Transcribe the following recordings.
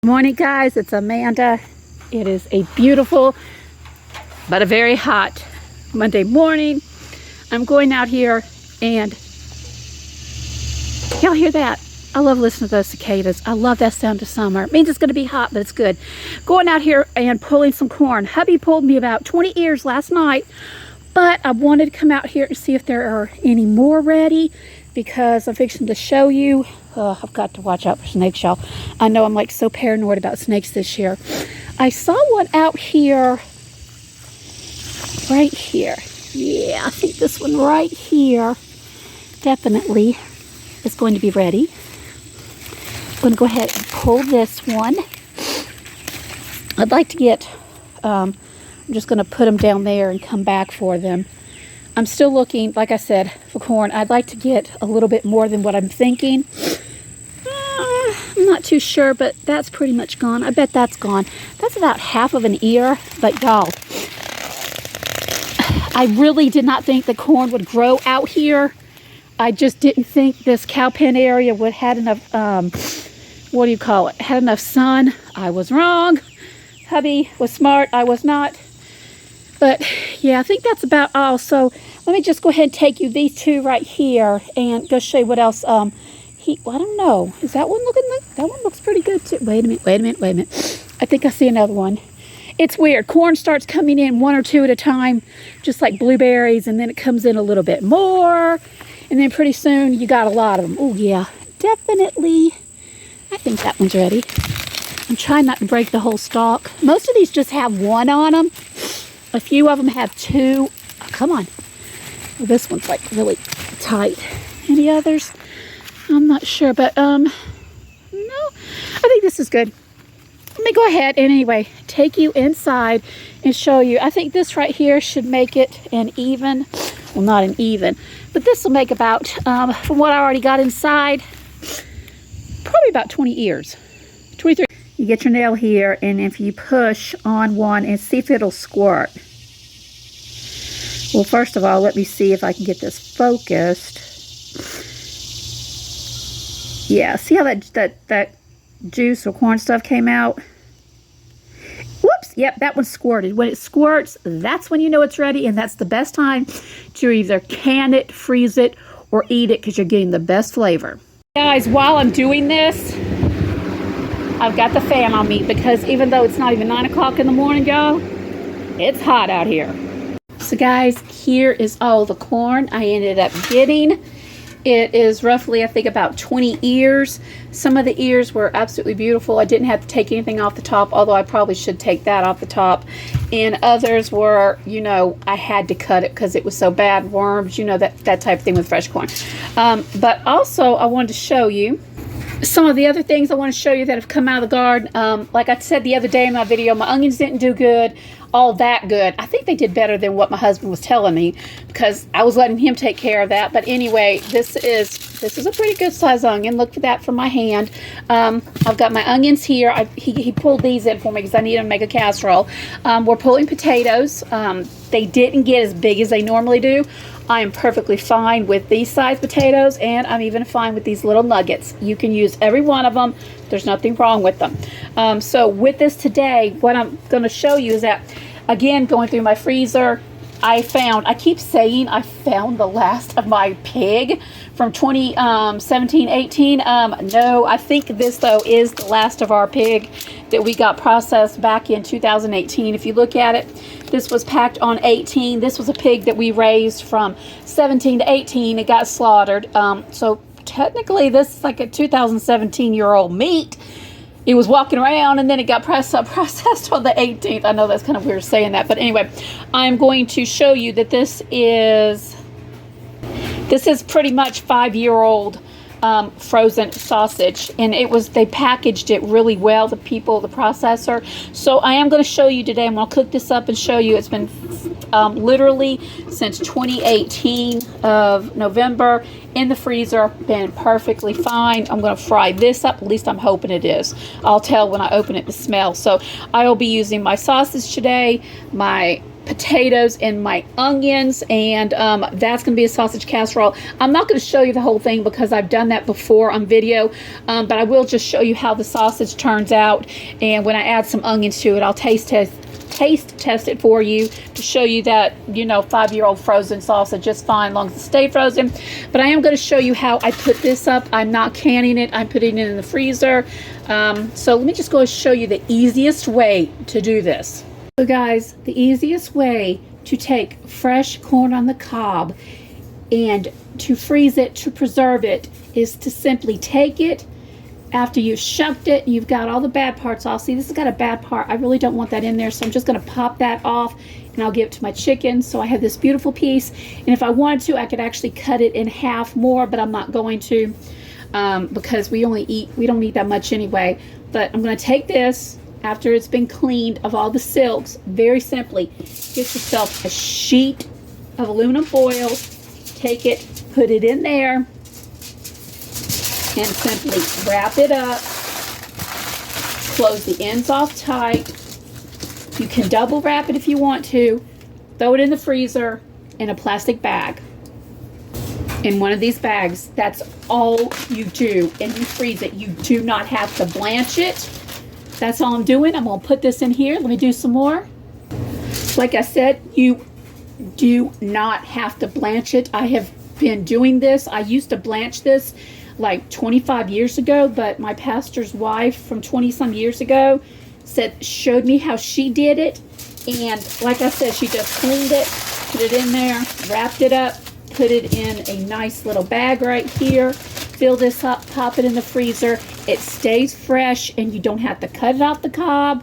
Morning, guys. It's Amanda. It is a beautiful but a very hot Monday morning. I'm going out here and y'all hear that? I love listening to those cicadas. I love that sound of summer. It means it's going to be hot, but it's good. Going out here and pulling some corn. Hubby pulled me about 20 ears last night, but I wanted to come out here and see if there are any more ready because I'm fixing to show you. I've got to watch out for snakes, y'all. I know I'm like so paranoid about snakes this year. I saw one out here, right here. Yeah, I think this one right here definitely is going to be ready. I'm going to go ahead and pull this one. I'd like to get, I'm just going to put them down there and come back for them. I'm still looking, like I said, for corn. I'd like to get a little bit more than what I'm thinking. I'm not too sure, but that's pretty much gone. I bet that's gone. That's about half of an ear, but y'all, I really did not think the corn would grow out here. I just didn't think this cow pen area would had enough, what do you call it? Had enough sun. I was wrong. Hubby was smart. I was not. But yeah, I think that's about all. So let me just go ahead and take you these two right here and go show you what else. I don't know. Is that one looking like, that one looks pretty good too. Wait a minute. I think I see another one. It's weird. Corn starts coming in one or two at a time, just like blueberries, and then it comes in a little bit more. And then pretty soon you got a lot of them. Oh yeah, definitely. I think that one's ready. I'm trying not to break the whole stalk. Most of these just have one on them. A few of them have two. Oh, come on. Well, this one's like really tight. Any others? I'm not sure, but no, I think this is good. Let me go ahead and anyway, take you inside and show you. I think this right here should make it an even, well, not an even, but this will make about, from what I already got inside, probably about 20 ears, 23. You get your nail here, and if you push on one and see if it'll squirt. Well, first of all, let me see if I can get this focused. Yeah, see how that juice or corn stuff came out? Whoops, yep, that one squirted. When it squirts, that's when you know it's ready, and that's the best time to either can it, freeze it, or eat it because you're getting the best flavor. Guys, while I'm doing this, I've got the fan on me because even though it's not even 9 o'clock in the morning, y'all, it's hot out here. So guys, here is all the corn I ended up getting. It is roughly, I think, about 20 ears. Some of the ears were absolutely beautiful. I didn't have to take anything off the top, although I probably should take that off the top. And others were, you know, I had to cut it because it was so bad. Worms, you know, that type of thing with fresh corn. But also, I wanted to show you some of the other things I want to show you that have come out of the garden. Like I said the other day in my video, my onions didn't do good, all that good. I think they did better than what my husband was telling me because I was letting him take care of that. But anyway, this is a pretty good size onion. Look for that from my hand. I've got my onions here. He pulled these in for me because I need them to make a casserole. We're pulling potatoes. They didn't get as big as they normally do. I am perfectly fine with these size potatoes, and I'm even fine with these little nuggets. You can use every one of them. There's nothing wrong with them. So with this today, what I'm going to show you is that, again, going through my freezer, I keep saying I found the last of my pig from 2017-18. No, I think this, though, is the last of our pig that we got processed back in 2018. If you look at it, this was packed on 18. This was a pig that we raised from 17 to 18. It got slaughtered. So technically, this is like a 2017-year-old meat. It was walking around, and then it got processed on the 18th. I know that's kind of weird saying that, but anyway, I'm going to show you that this is pretty much 5-year-old frozen sausage, and they packaged it really well, the processor. So I am going to show you today. I'm going to cook this up and show you. It's been literally since 2018 of November in the freezer, been perfectly fine. I'm going to fry this up. At least I'm hoping it is. I'll tell when I open it the smell. So I will be using my sausage today, my potatoes and my onions, and that's going to be a sausage casserole. I'm not going to show you the whole thing because I've done that before on video, but I will just show you how the sausage turns out, and when I add some onions to it, I'll taste test it for you to show you that, you know, 5-year-old frozen sausage is fine as long as it stay frozen. But I am going to show you how I put this up. I'm not canning it, I'm putting it in the freezer. So let me just go and show you the easiest way to do this. So guys, the easiest way to take fresh corn on the cob and to freeze it, to preserve it, is to simply take it after you've shucked it, you've got all the bad parts off. See, this has got a bad part. I really don't want that in there, so I'm just going to pop that off and I'll give it to my chicken. So I have this beautiful piece, and if I wanted to, I could actually cut it in half more, but I'm not going to because we don't eat that much anyway. But I'm going to take this after it's been cleaned of all the silks. Very simply, get yourself a sheet of aluminum foil, take it, put it in there, and simply wrap it up, close the ends off tight. You can double wrap it if you want to, throw it in the freezer in a plastic bag. In one of these bags, that's all you do, and you freeze it. You do not have to blanch it. That's all I'm doing. I'm gonna put this in here. Let me do some more. Like I said, you do not have to blanch it. I have been doing this. I used to blanch this like 25 years ago, but my pastor's wife from 20 some years ago showed me how she did it, and like I said, she just cleaned it, put it in there, wrapped it up, put it in a nice little bag right here, fill this up, pop it in the freezer. It stays fresh, and you don't have to cut it off the cob,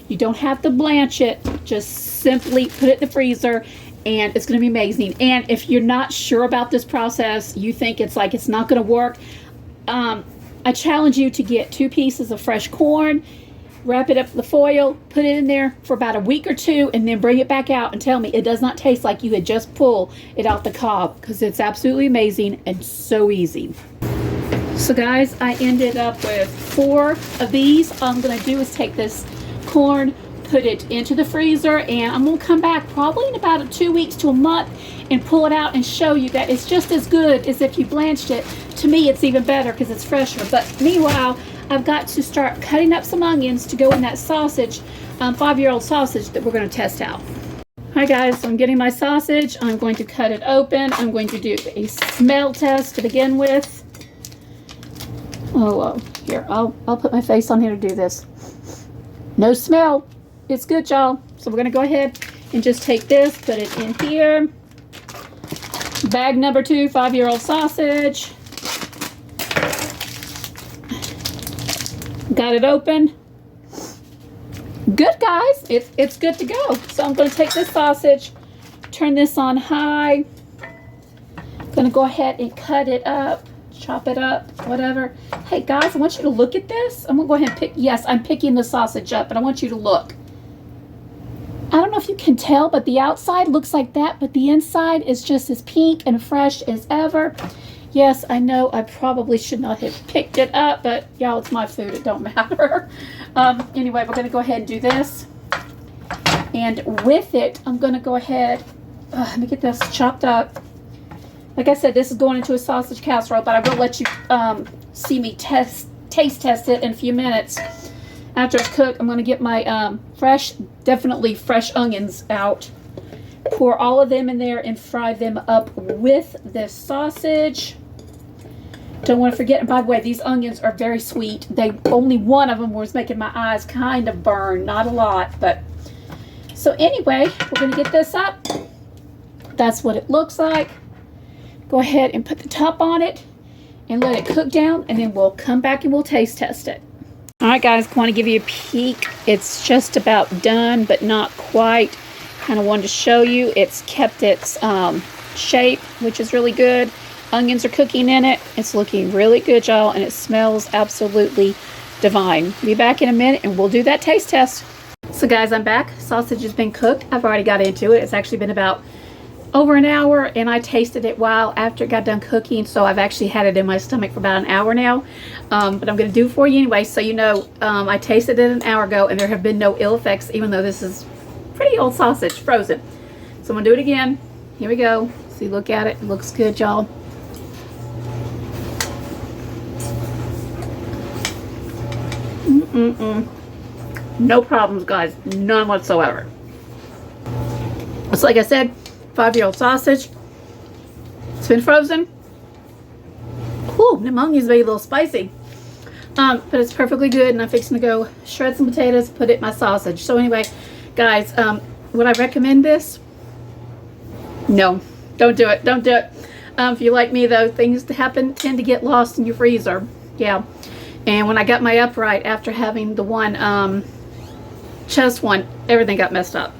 you don't have to blanch it, just simply put it in the freezer, and it's going to be amazing. And if you're not sure about this process, you think it's not going to work, I challenge you to get 2 pieces of fresh corn, wrap it up with the foil, put it in there for about a week or 2, and then bring it back out and tell me it does not taste like you had just pulled it off the cob, because it's absolutely amazing and so easy. So guys, I ended up with 4 of these. All I'm going to do is take this corn, put it into the freezer, and I'm going to come back probably in about 2 weeks to a month and pull it out and show you that it's just as good as if you blanched it. To me, it's even better because it's fresher. But meanwhile, I've got to start cutting up some onions to go in that sausage, 5-year-old sausage that we're going to test out. Hi guys, so I'm getting my sausage. I'm going to cut it open. I'm going to do a smell test to begin with. Oh, here, I'll put my face on here to do this. No smell. It's good, y'all. So we're going to go ahead and just take this, put it in here. Bag number 2, 5-year-old sausage. Got it open. Good, guys. It's good to go. So I'm going to take this sausage, turn this on high. Going to go ahead and cut it up, chop it up, whatever. Hey, guys, I want you to look at this. I'm going to go ahead and pick. Yes, I'm picking the sausage up, but I want you to look. I don't know if you can tell, but the outside looks like that, but the inside is just as pink and fresh as ever. Yes, I know I probably should not have picked it up, but y'all, it's my food. It don't matter. Anyway, we're going to go ahead and do this. And with it, I'm going to go ahead, let me get this chopped up. Like I said, this is going into a sausage casserole, but I will let you see me taste test it in a few minutes. After it's cooked, I'm going to get my definitely fresh onions out. Pour all of them in there and fry them up with this sausage. Don't want to forget, and by the way, these onions are very sweet. Only one of them was making my eyes kind of burn, not a lot, but so anyway, we're going to get this up. That's what it looks like. Go ahead and put the top on it and let it cook down, and then we'll come back and we'll taste test it. All right, guys, I want to give you a peek. It's just about done, but not quite. Kind of wanted to show you. It's kept its shape, which is really good. Onions are cooking in it. It's looking really good, y'all, and it smells absolutely divine. Be back in a minute, and we'll do that taste test. So, guys, I'm back. Sausage has been cooked. I've already got into it. It's actually been about over an hour, and I tasted it while after it got done cooking, so I've actually had it in my stomach for about an hour now. But I'm going to do it for you anyway, so you know I tasted it an hour ago, and there have been no ill effects, even though this is pretty old sausage, frozen. So I'm going to do it again. Here we go. See, look at it. It looks good, y'all. No problems, guys. None whatsoever. It's like I said, 5-year-old sausage. It's been frozen. Ooh, pneumonia's maybe a little spicy. But it's perfectly good, and I'm fixing to go shred some potatoes, put it in my sausage. So anyway, guys, would I recommend this? No, don't do it. Don't do it. If you like me, though, things tend to get lost in your freezer. Yeah. And when I got my upright after having the one chest one, everything got messed up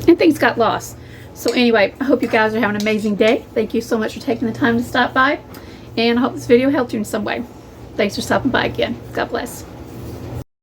and things got lost. So anyway, I hope you guys are having an amazing day. Thank you so much for taking the time to stop by, and I hope this video helped you in some way. Thanks for stopping by again. God bless.